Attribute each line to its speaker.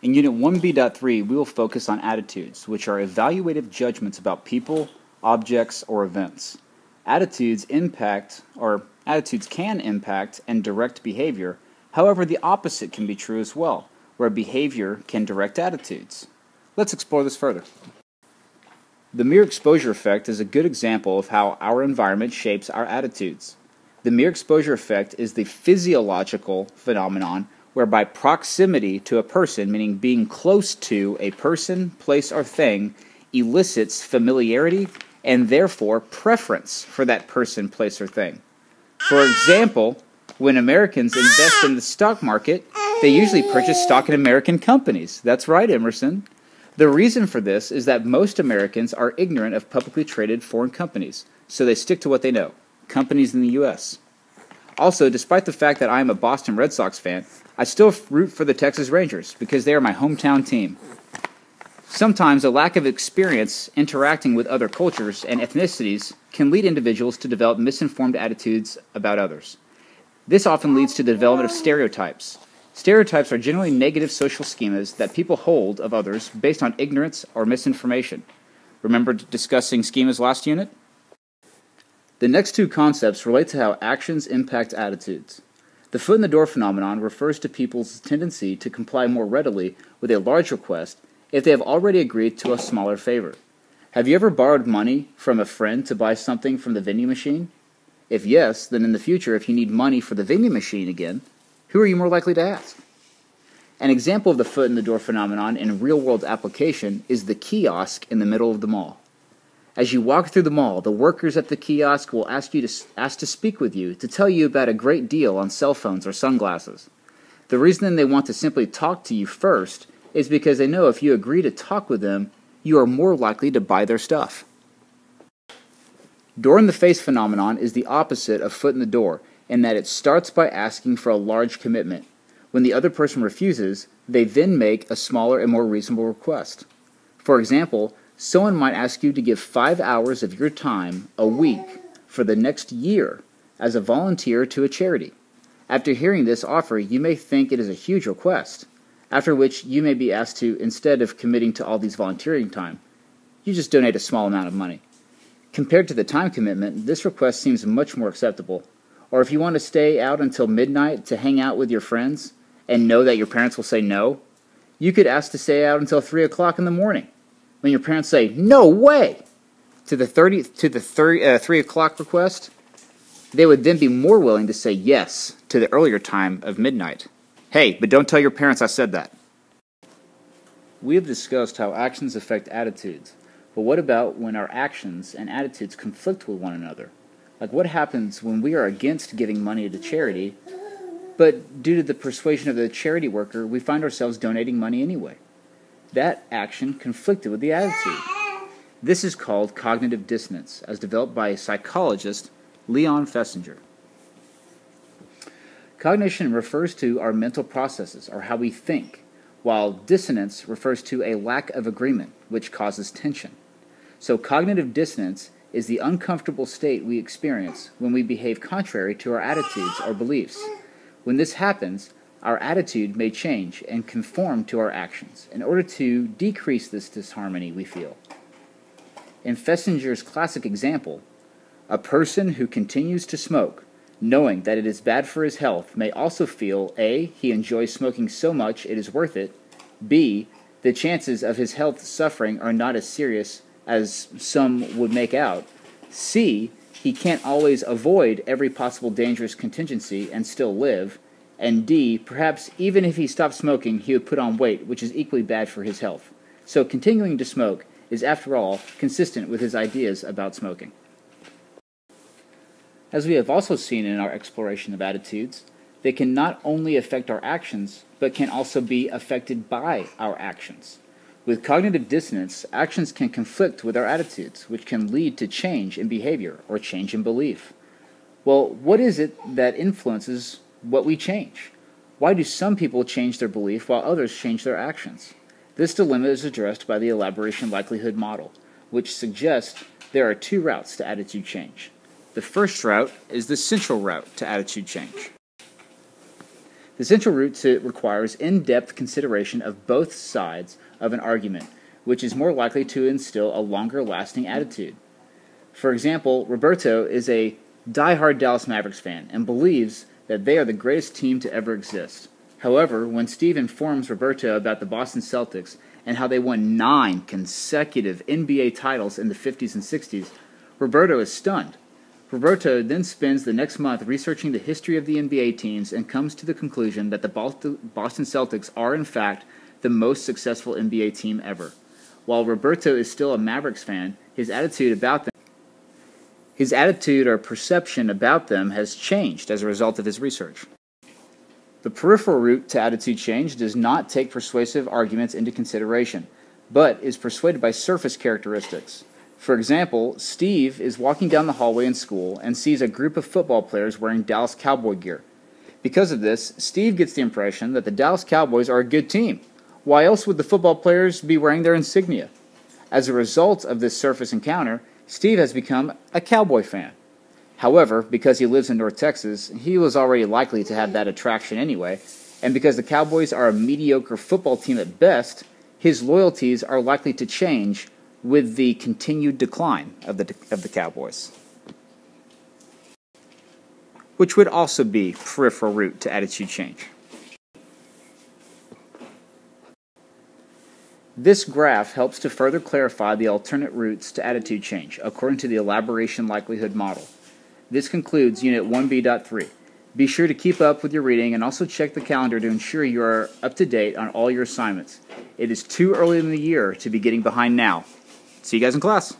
Speaker 1: In Unit 1B.III, we will focus on attitudes, which are evaluative judgments about people, objects, or events. Attitudes can impact and direct behavior. However, the opposite can be true as well, where behavior can direct attitudes. Let's explore this further. The mere exposure effect is a good example of how our environment shapes our attitudes. The mere exposure effect is the physiological phenomenon whereby proximity to a person, meaning being close to a person, place, or thing, elicits familiarity and therefore preference for that person, place, or thing. For example, when Americans invest in the stock market, they usually purchase stock in American companies. That's right, Emerson. The reason for this is that most Americans are ignorant of publicly traded foreign companies, so they stick to what they know, companies in the U.S. Also, despite the fact that I am a Boston Red Sox fan, I still root for the Texas Rangers because they are my hometown team. Sometimes a lack of experience interacting with other cultures and ethnicities can lead individuals to develop misinformed attitudes about others. This often leads to the development of stereotypes. Stereotypes are generally negative social schemas that people hold of others based on ignorance or misinformation. Remember discussing schemas last unit? The next two concepts relate to how actions impact attitudes. The foot-in-the-door phenomenon refers to people's tendency to comply more readily with a large request if they have already agreed to a smaller favor. Have you ever borrowed money from a friend to buy something from the vending machine? If yes, then in the future, if you need money for the vending machine again, who are you more likely to ask? An example of the foot-in-the-door phenomenon in real-world application is the kiosk in the middle of the mall. As you walk through the mall, the workers at the kiosk will ask to speak with you to tell you about a great deal on cell phones or sunglasses. The reason they want to simply talk to you first is because they know if you agree to talk with them, you are more likely to buy their stuff. Door-in-the-face phenomenon is the opposite of foot-in-the-door in that it starts by asking for a large commitment. When the other person refuses, they then make a smaller and more reasonable request. For example, someone might ask you to give 5 hours of your time a week for the next year as a volunteer to a charity. After hearing this offer, you may think it is a huge request, after which you may be asked to, instead of committing to all these volunteering time, you just donate a small amount of money. Compared to the time commitment, this request seems much more acceptable. Or if you want to stay out until midnight to hang out with your friends and know that your parents will say no, you could ask to stay out until 3 o'clock in the morning. When your parents say, "No way!" to the 3 o'clock request, they would then be more willing to say yes to the earlier time of midnight. Hey, but don't tell your parents I said that. We have discussed how actions affect attitudes, but what about when our actions and attitudes conflict with one another? Like what happens when we are against giving money to charity, but due to the persuasion of the charity worker, we find ourselves donating money anyway? That action conflicted with the attitude. This is called cognitive dissonance, as developed by psychologist Leon Festinger. Cognition refers to our mental processes, or how we think, while dissonance refers to a lack of agreement, which causes tension. So cognitive dissonance is the uncomfortable state we experience when we behave contrary to our attitudes or beliefs. When this happens, our attitude may change and conform to our actions in order to decrease this disharmony we feel. In Festinger's classic example, a person who continues to smoke, knowing that it is bad for his health, may also feel A. he enjoys smoking so much it is worth it, B. the chances of his health suffering are not as serious as some would make out, C. he can't always avoid every possible dangerous contingency and still live, and D, perhaps even if he stopped smoking, he would put on weight, which is equally bad for his health. So continuing to smoke is, after all, consistent with his ideas about smoking. As we have also seen in our exploration of attitudes, they can not only affect our actions, but can also be affected by our actions. With cognitive dissonance, actions can conflict with our attitudes, which can lead to change in behavior or change in belief. Well, what is it that influences what we change? Why do some people change their belief while others change their actions? This dilemma is addressed by the elaboration likelihood model, which suggests there are two routes to attitude change. The first route is the central route to attitude change. The central root requires in-depth consideration of both sides of an argument, which is more likely to instill a longer-lasting attitude. For example, Roberto is a die-hard Dallas Mavericks fan and believes that they are the greatest team to ever exist. However, when Steve informs Roberto about the Boston Celtics and how they won 9 consecutive NBA titles in the 50s and 60s, Roberto is stunned. Roberto then spends the next month researching the history of the NBA teams and comes to the conclusion that the Boston Celtics are, in fact, the most successful NBA team ever. While Roberto is still a Mavericks fan, his attitude or perception about them has changed as a result of his research. The peripheral route to attitude change does not take persuasive arguments into consideration, but is persuaded by surface characteristics. For example, Steve is walking down the hallway in school and sees a group of football players wearing Dallas Cowboy gear. Because of this, Steve gets the impression that the Dallas Cowboys are a good team. Why else would the football players be wearing their insignia? As a result of this surface encounter, Steve has become a Cowboy fan. However, because he lives in North Texas, he was already likely to have that attraction anyway, and because the Cowboys are a mediocre football team at best, his loyalties are likely to change with the continued decline of the Cowboys, which would also be peripheral route to attitude change. This graph helps to further clarify the alternate routes to attitude change, according to the elaboration likelihood model. This concludes Unit 1B.3. Be sure to keep up with your reading and also check the calendar to ensure you are up to date on all your assignments. It is too early in the year to be getting behind now. See you guys in class.